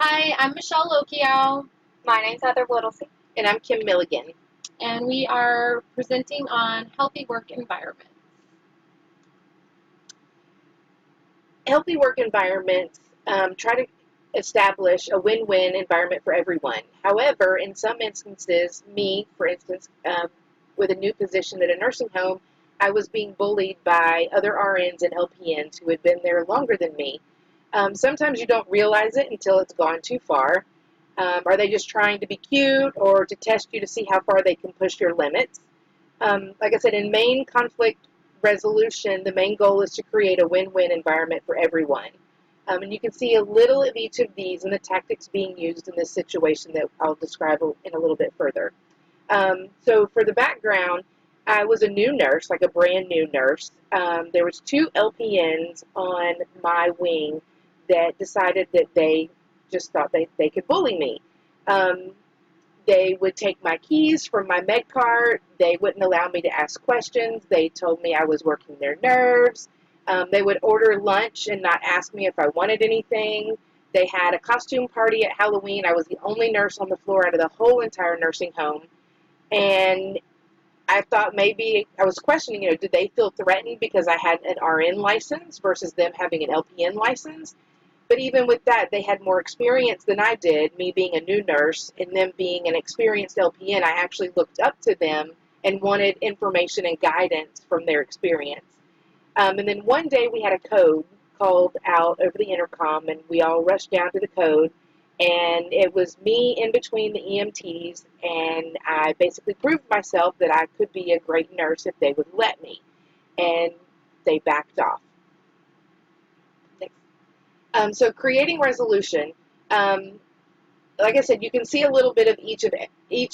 Hi, I'm Michelle Locquiao, My name's Heather Whittlesey. And I'm Kim Milligan. and we are presenting on healthy work environments. Healthy work environments try to establish a win-win environment for everyone. However, in some instances, me, for instance, with a new position at a nursing home, I was being bullied by other RNs and LPNs who had been there longer than me. Sometimes you don't realize it until it's gone too far. Are they just trying to be cute or to test you to see how far they can push your limits? Like I said, in main conflict resolution, the main goal is to create a win-win environment for everyone. And you can see a little of each of these and the tactics being used in this situation that I'll describe in a little bit further. So for the background, I was a new nurse, like a brand new nurse. There was 2 LPNs on my wing that decided that they just thought they could bully me. They would take my keys from my med cart. They wouldn't allow me to ask questions. They told me I was working their nerves. They would order lunch and not ask me if I wanted anything. They had a costume party at Halloween. I was the only nurse on the floor out of the whole entire nursing home. And I thought maybe I was questioning, did they feel threatened because I had an RN license versus them having an LPN license? But even with that, they had more experience than I did, me being a new nurse and them being an experienced LPN. I actually looked up to them and wanted information and guidance from their experience. And then one day we had a code called out over the intercom, and we all rushed down to the code. And it was me in between the EMTs, and I basically proved myself that I could be a great nurse if they would let me. And they backed off. So creating resolution, like I said, you can see a little bit of each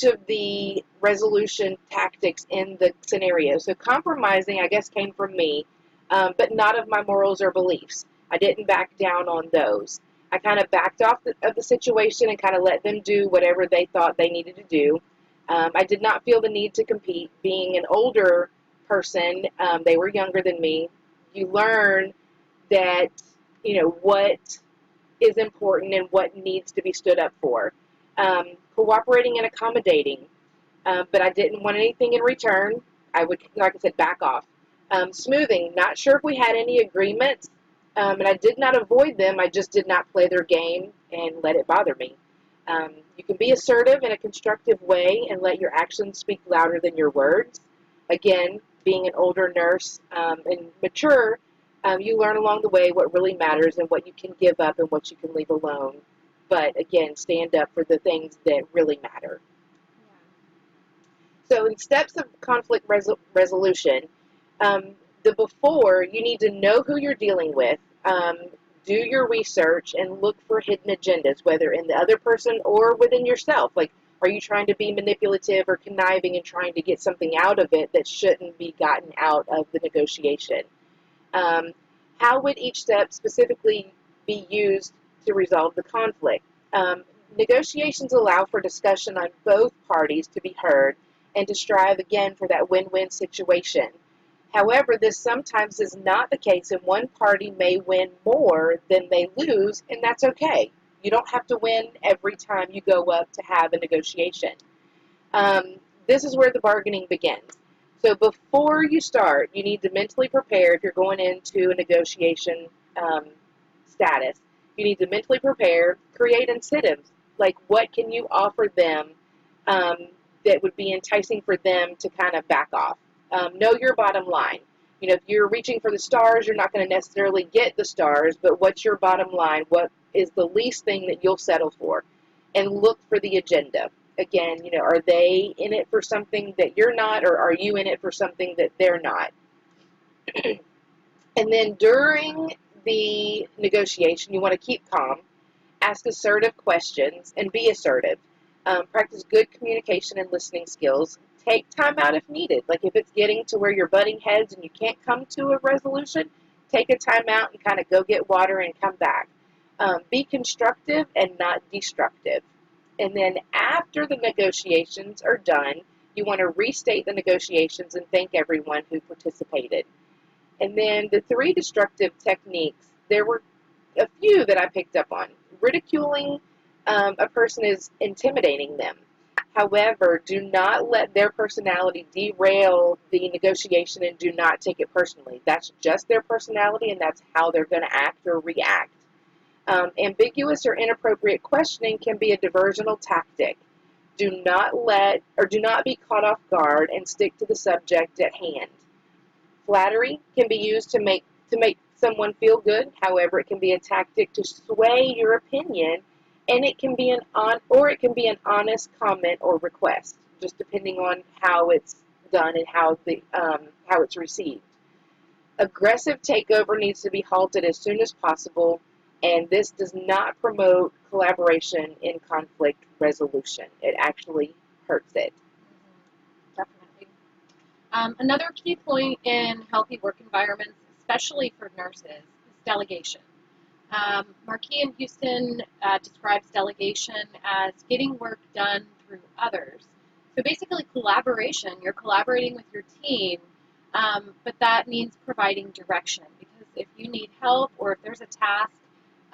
of the resolution tactics in the scenario. So compromising, I guess, came from me, but not of my morals or beliefs. I didn't back down on those. I kind of backed off of the situation and kind of let them do whatever they thought they needed to do. I did not feel the need to compete. Being an older person, they were younger than me. You learn that what is important and what needs to be stood up for. Cooperating and accommodating, but I didn't want anything in return. I would, like I said, back off. Smoothing, not sure if we had any agreements, and I did not avoid them. I just did not play their game and let it bother me. You can be assertive in a constructive way and let your actions speak louder than your words. Again, being an older nurse and mature, you learn along the way what really matters and what you can give up and what you can leave alone. But again, stand up for the things that really matter. So in steps of conflict resolution, the before, you need to know who you're dealing with, do your research, and look for hidden agendas, whether in the other person or within yourself. Like, are you trying to be manipulative or conniving and trying to get something out of it that shouldn't be gotten out of the negotiation? How would each step specifically be used to resolve the conflict? Negotiations allow for discussion on both parties to be heard and to strive again for that win-win situation. However, this sometimes is not the case, and one party may win more than they lose, and that's okay. You don't have to win every time you go up to have a negotiation. This is where the bargaining begins. So before you start, you need to mentally prepare if you're going into a negotiation status. You need to mentally prepare, create incentives. Like, what can you offer them that would be enticing for them to kind of back off? Know your bottom line. If you're reaching for the stars, you're not going to necessarily get the stars, but what's your bottom line? What is the least thing that you'll settle for? And look for the agenda. Again, are they in it for something that you're not, or are you in it for something that they're not? And then during the negotiation, you want to keep calm, ask assertive questions, and be assertive. Practice good communication and listening skills. Take time out if needed. Like, if it's getting to where you're butting heads and you can't come to a resolution, take a time out and kind of go get water and come back. Be constructive and not destructive. And then after the negotiations are done, you want to restate the negotiations and thank everyone who participated. And then the 3 destructive techniques, there were a few that I picked up on. Ridiculing a person is intimidating them. However, do not let their personality derail the negotiation and do not take it personally. That's just their personality and that's how they're going to act or react. Ambiguous or inappropriate questioning can be a diversional tactic. Do not be caught off guard and stick to the subject at hand. Flattery can be used to make someone feel good. However, it can be a tactic to sway your opinion, and it can be an honest comment or request, just depending on how it's done and how it's received. Aggressive takeover needs to be halted as soon as possible, and this does not promote collaboration in conflict resolution. It actually hurts it. Definitely. Another key point in healthy work environments, especially for nurses, is delegation. Marquis and Houston describes delegation as getting work done through others. So basically collaboration, you're collaborating with your team, but that means providing direction, because if you need help or if there's a task,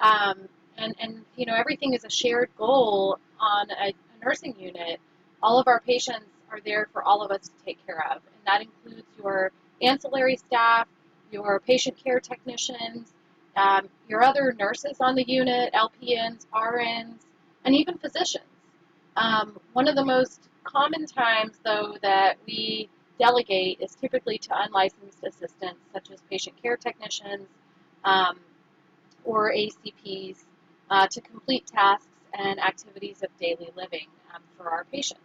and everything is a shared goal on a nursing unit, all of our patients are there for all of us to take care of, and that includes your ancillary staff, your patient care technicians, your other nurses on the unit, LPNs, RNs, and even physicians. One of the most common times, though, that we delegate is typically to unlicensed assistants, such as patient care technicians um, or ACPs, to complete tasks and activities of daily living for our patients.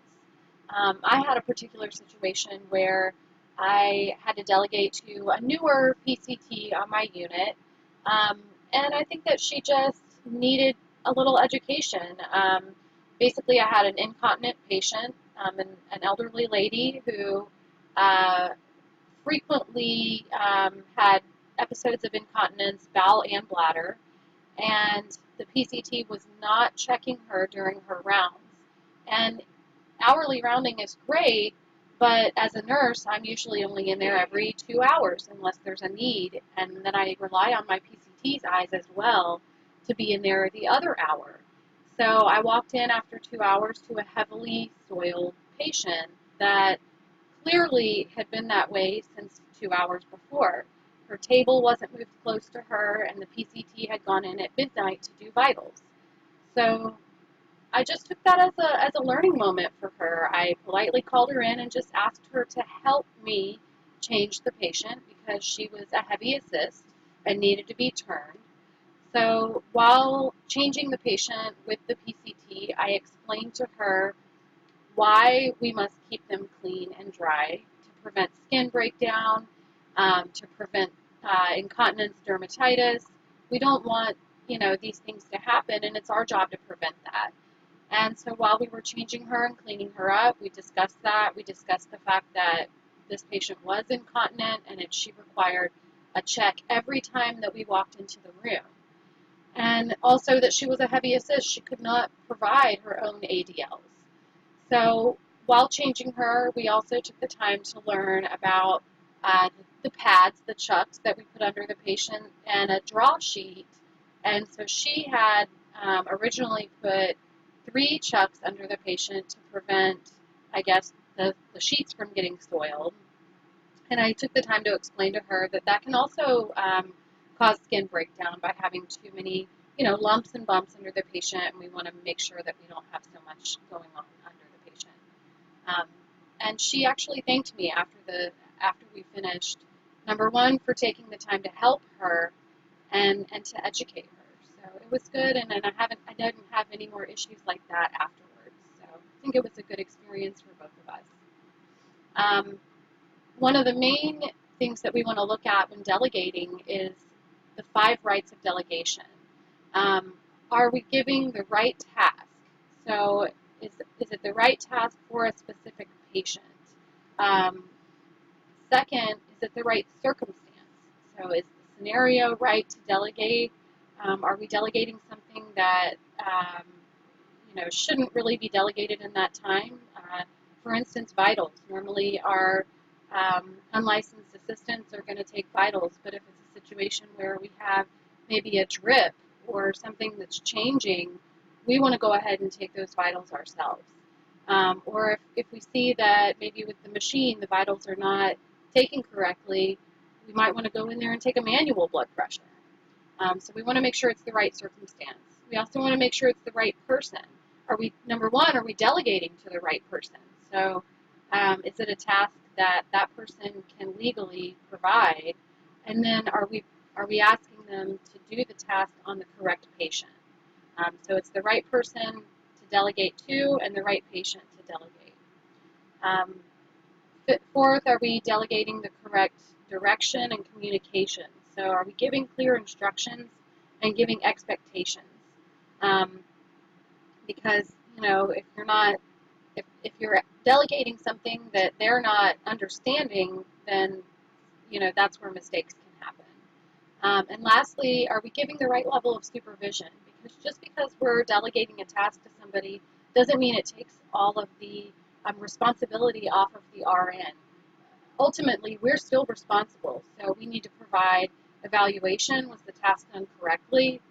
I had a particular situation where I had to delegate to a newer PCT on my unit, and I think that she just needed a little education. Basically, I had an incontinent patient, an elderly lady who uh, frequently had episodes of incontinence, bowel and bladder, and the PCT was not checking her during her rounds. And hourly rounding is great, but as a nurse, I'm usually only in there every 2 hours unless there's a need, and then I rely on my PCT's eyes as well to be in there the other hour. So I walked in after 2 hours to a heavily soiled patient that clearly had been that way since 2 hours before. Her table wasn't moved close to her, and the PCT had gone in at midnight to do vitals. So I just took that as a learning moment for her. I politely called her in and just asked her to help me change the patient because she was a heavy assist and needed to be turned. So while changing the patient with the PCT, I explained to her why we must keep them clean and dry to prevent skin breakdown, to prevent incontinence, dermatitis. We don't want these things to happen, and it's our job to prevent that. And so while we were changing her and cleaning her up, we discussed that. We discussed the fact that this patient was incontinent and she required a check every time that we walked into the room. And also that she was a heavy assist. She could not provide her own ADLs. So while changing her, we also took the time to learn about the pads, the chucks that we put under the patient, and a draw sheet. And so she had originally put 3 chucks under the patient to prevent, I guess, the sheets from getting soiled. And I took the time to explain to her that that can also cause skin breakdown by having too many, lumps and bumps under the patient, and we want to make sure that we don't have so much going on under the patient. Um, and she actually thanked me after we finished. Number one, for taking the time to help her and to educate her. So it was good, and then I didn't have any more issues like that afterwards. So I think it was a good experience for both of us. One of the main things that we want to look at when delegating is the 5 rights of delegation. Are we giving the right task? So is it the right task for a specific patient? Second, is it the right circumstance? So is the scenario right to delegate? Are we delegating something that shouldn't really be delegated in that time? For instance, vitals. Normally our unlicensed assistants are going to take vitals, but if it's a situation where we have maybe a drip or something that's changing, we want to go ahead and take those vitals ourselves. Or if we see that maybe with the machine the vitals are not taken correctly, we might want to go in there and take a manual blood pressure. So we want to make sure it's the right circumstance. We also want to make sure it's the right person. Number one, are we delegating to the right person? So is it a task that that person can legally provide? And then are we asking them to do the task on the correct patient? So it's the right person to delegate to and the right patient to delegate. Fourth, are we delegating the correct direction and communication? So are we giving clear instructions and giving expectations? Because, if you're delegating something that they're not understanding, then, that's where mistakes can happen. And lastly, are we giving the right level of supervision? Because just because we're delegating a task to somebody doesn't mean it takes all of the responsibility off of the RN. Ultimately, we're still responsible, so we need to provide evaluation. Was the task done correctly?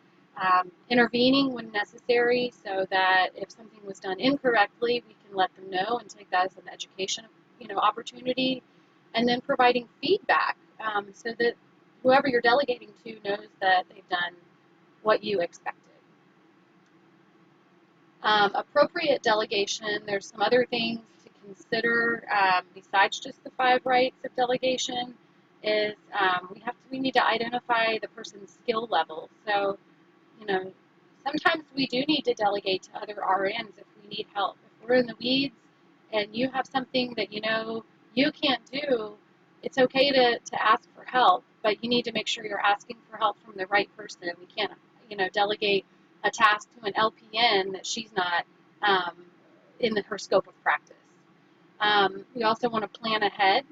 Intervening when necessary, so that if something was done incorrectly, we can let them know and take that as an education, opportunity, and then providing feedback, so that whoever you're delegating to knows that they've done what you expected. Appropriate delegation, there's some other things to consider besides just the 5 rights of delegation. Is we need to identify the person's skill level. So, sometimes we do need to delegate to other RNs if we need help. If we're in the weeds and you have something that you can't do, it's okay to ask for help, but you need to make sure you're asking for help from the right person. We can't, delegate a task to an LPN that she's not in her scope of practice. We also want to plan ahead.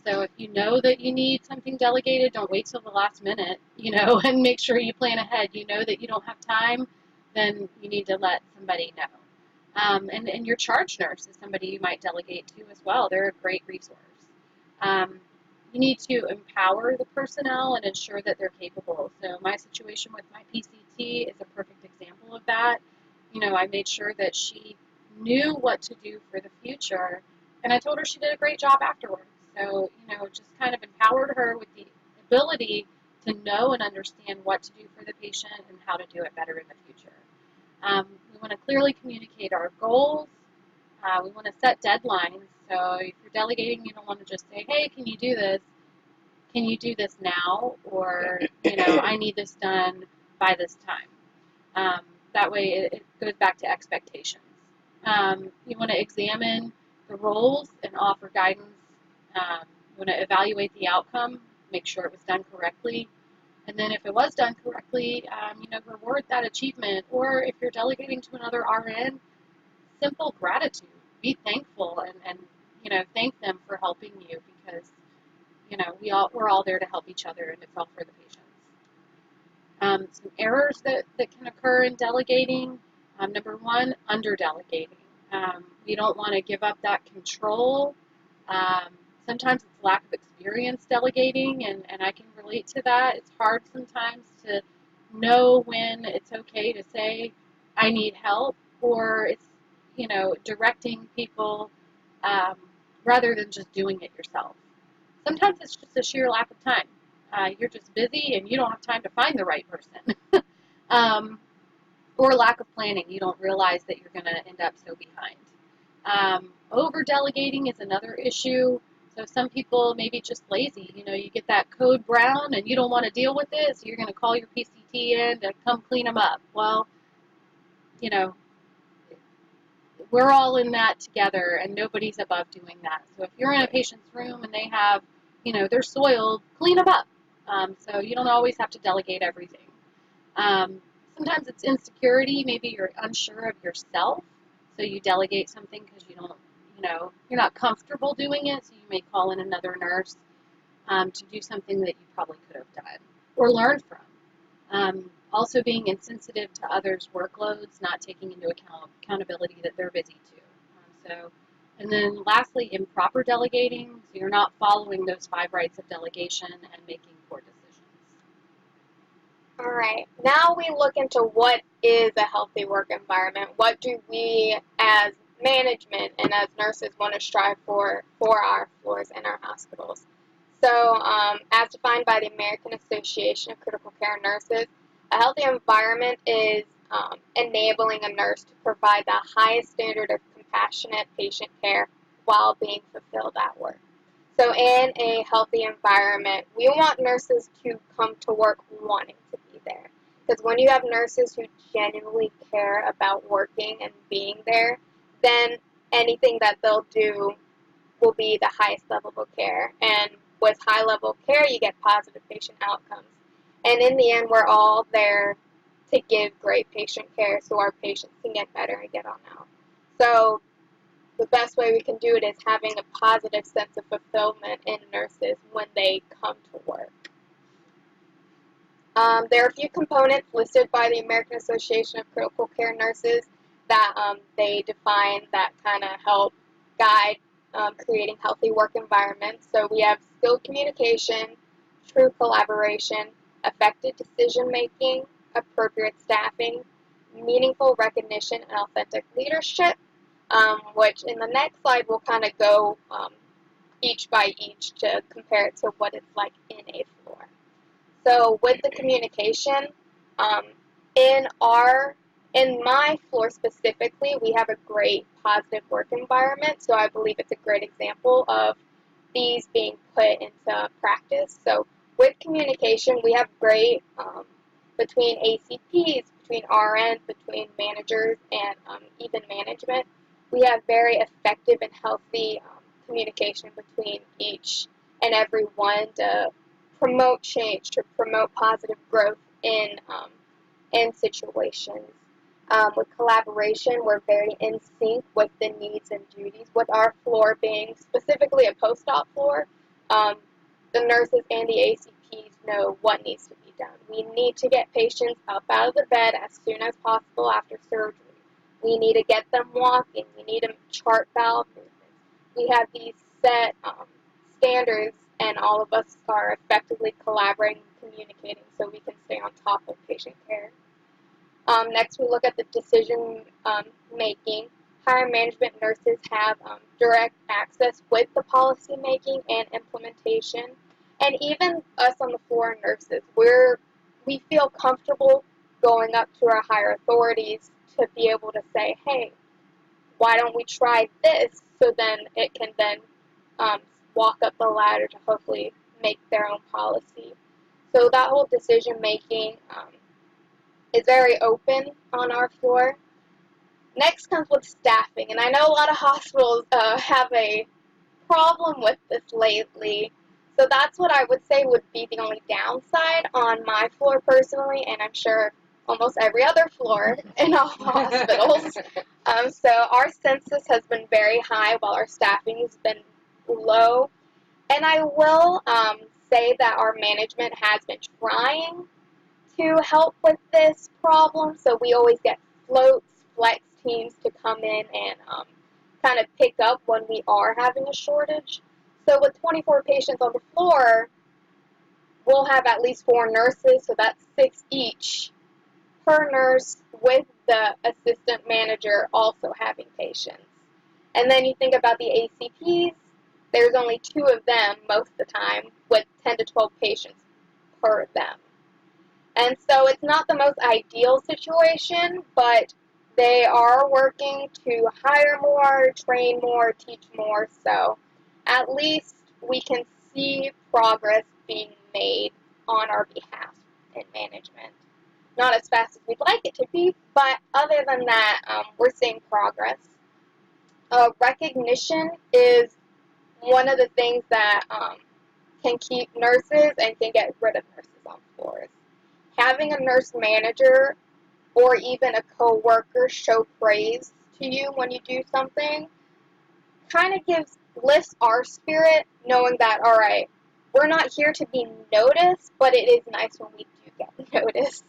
So if you know that you need something delegated, don't wait till the last minute, and make sure you plan ahead. You know that you don't have time, then you need to let somebody know. And your charge nurse is somebody you might delegate to as well. They're a great resource. You need to empower the personnel and ensure that they're capable. So my situation with my PCT is a perfect example of that. I made sure that she knew what to do for the future, and I told her she did a great job afterwards. So, just kind of empowered her with the ability to know and understand what to do for the patient and how to do it better in the future. We want to clearly communicate our goals. We want to set deadlines. So if you're delegating, you don't want to just say, hey, can you do this? Can you do this now? Or, I need this done by this time. That way it goes back to expectations. You want to examine the roles and offer guidance. You want to evaluate the outcome, make sure it was done correctly. And then if it was done correctly, reward that achievement. Or if you're delegating to another RN, simple gratitude. Be thankful and thank them for helping you, because, we're all there to help each other, and it's all for the patients. Some errors that can occur in delegating. Number one, under-delegating. We don't want to give up that control. Sometimes it's lack of experience delegating, and I can relate to that. It's hard sometimes to know when it's okay to say, I need help, or it's, directing people rather than just doing it yourself. Sometimes it's just a sheer lack of time. You're just busy and you don't have time to find the right person. Or lack of planning. You don't realize that you're going to end up so behind. Over-delegating is another issue. So some people may be just lazy. You get that code brown and you don't want to deal with it, so you're going to call your PCT in to come clean them up. Well, we're all in that together, and nobody's above doing that. So if you're in a patient's room and they have, they're soiled, clean them up. So you don't always have to delegate everything. Sometimes it's insecurity. Maybe you're unsure of yourself, so you delegate something because you don't, you're not comfortable doing it, so you may call in another nurse to do something that you probably could have done or learned from. Also being insensitive to others' workloads, not taking into accountability that they're busy too. And then lastly, improper delegating, so you're not following those 5 rights of delegation and making poor decisions. All right. Now we look into what is a healthy work environment. What do we as management and as nurses want to strive for our floors and our hospitals? So, as defined by the American Association of Critical Care Nurses, a healthy environment is enabling a nurse to provide the highest standard of compassionate patient care while being fulfilled at work. So in a healthy environment, we want nurses to come to work wanting to be there. Because when you have nurses who genuinely care about working and being there, then anything that they'll do will be the highest level of care. And with high level care, you get positive patient outcomes. And in the end, we're all there to give great patient care so our patients can get better and get on out. So the best way we can do it is having a positive sense of fulfillment in nurses when they come to work. There are a few components listed by the American Association of Critical Care Nurses that they define that kind of help guide creating healthy work environments. So we have skilled communication, true collaboration, effective decision making, appropriate staffing, meaningful recognition, and authentic leadership, which in the next slide we'll kind of go each by each to compare it to what it's like in a floor. So with the communication, um, in my floor specifically, we have a great positive work environment. So I believe it's a great example of these being put into practice. So with communication, we have great between ACPs, between RNs, between managers, and even management. We have very effective and healthy communication between each and every one to promote change, to promote positive growth in situations. With collaboration, we're very in sync with the needs and duties. With our floor being specifically a post-op floor, the nurses and the ACPs know what needs to be done. We need to get patients up out of the bed as soon as possible after surgery. We need to get them walking. We need to chart valve movements. We have these set standards, and all of us are effectively collaborating and communicating so we can stay on top of patient care. Next, we look at the decision making. Higher management nurses have direct access with the policy making and implementation. And even us on the floor nurses, we feel comfortable going up to our higher authorities to be able to say, hey, why don't we try this? So then it can then walk up the ladder to hopefully make their own policy. So that whole decision making is very open on our floor. Next comes with staffing, and I know a lot of hospitals have a problem with this lately. So that's what I would say would be the only downside on my floor personally, and I'm sure almost every other floor in all hospitals. So our census has been very high while our staffing has been low. And I will say that our management has been trying to help with this problem. So we always get floats, flex teams to come in and kind of pick up when we are having a shortage. So with 24 patients on the floor, we'll have at least 4 nurses, so that's 6 each per nurse with the assistant manager also having patients. And then you think about the ACPs, there's only 2 of them most of the time with 10 to 12 patients per of them. And so it's not the most ideal situation, but they are working to hire more, train more, teach more, so at least we can see progress being made on our behalf in management. Not as fast as we'd like it to be, but other than that, we're seeing progress. Recognition is one of the things that can keep nurses and can get rid of nurses on floors. Having a nurse manager or even a coworker show praise to you when you do something kind of lifts our spirit, knowing that, all right, we're not here to be noticed, but it is nice when we do get noticed.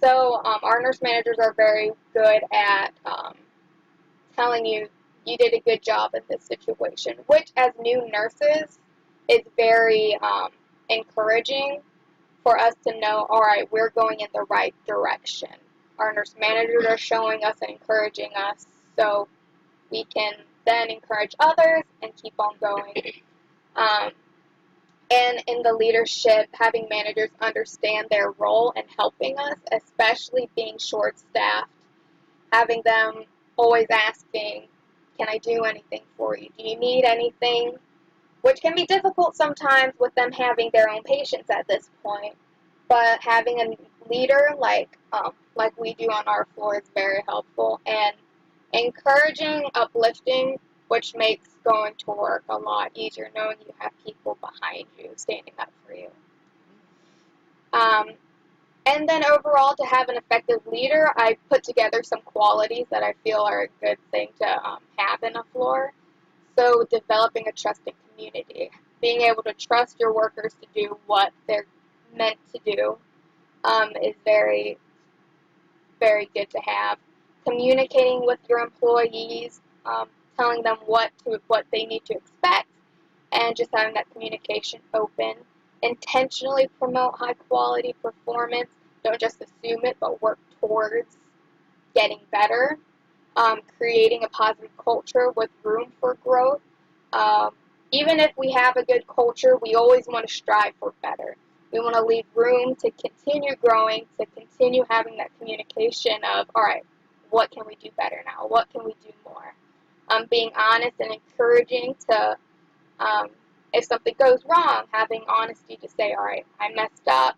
So our nurse managers are very good at telling you, you did a good job in this situation, which as new nurses is very encouraging for us to know, all right, we're going in the right direction. Our nurse managers are showing us and encouraging us, so we can then encourage others and keep on going. And in the leadership, having managers understand their role in helping us, especially being short-staffed, having them always asking, can I do anything for you? Do you need anything? Which can be difficult sometimes with them having their own patients at this point. But having a leader like we do on our floor is very helpful, and encouraging, uplifting, which makes going to work a lot easier, knowing you have people behind you standing up for you. And then overall, to have an effective leader, I put together some qualities that I feel are a good thing to have in a floor. So developing a trusting community, being able to trust your workers to do what they're meant to do is very, very good to have. Communicating with your employees, telling them what they need to expect, and just having that communication open. Intentionally promote high quality performance. Don't just assume it, but work towards getting better. Creating a positive culture with room for growth. Even if we have a good culture, we always want to strive for better. We want to leave room to continue growing, to continue having that communication of, all right, what can we do better now? What can we do more? Being honest and encouraging to, if something goes wrong, having honesty to say, all right, I messed up,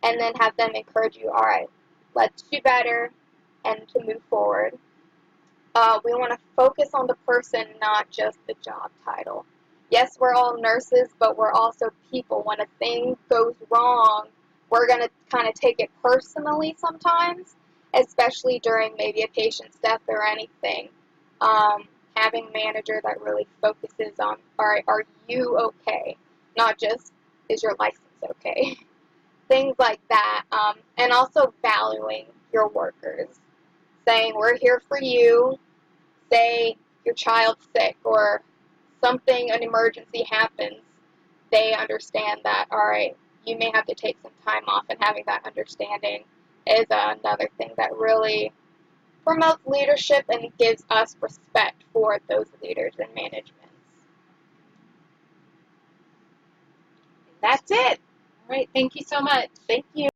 and then have them encourage you, all right, let's do better, and to move forward. We want to focus on the person, not just the job title. Yes, we're all nurses, but we're also people. When a thing goes wrong, we're going to kind of take it personally sometimes, especially during maybe a patient's death or anything. Having a manager that really focuses on, all right, are you okay? Not just, is your license okay? Things like that. And also valuing your workers. Saying, we're here for you. Say your child's sick or something, an emergency happens, they understand that, all right, you may have to take some time off, and having that understanding is another thing that really promotes leadership and gives us respect for those leaders and managements. That's it. All right, thank you so much. Thank you.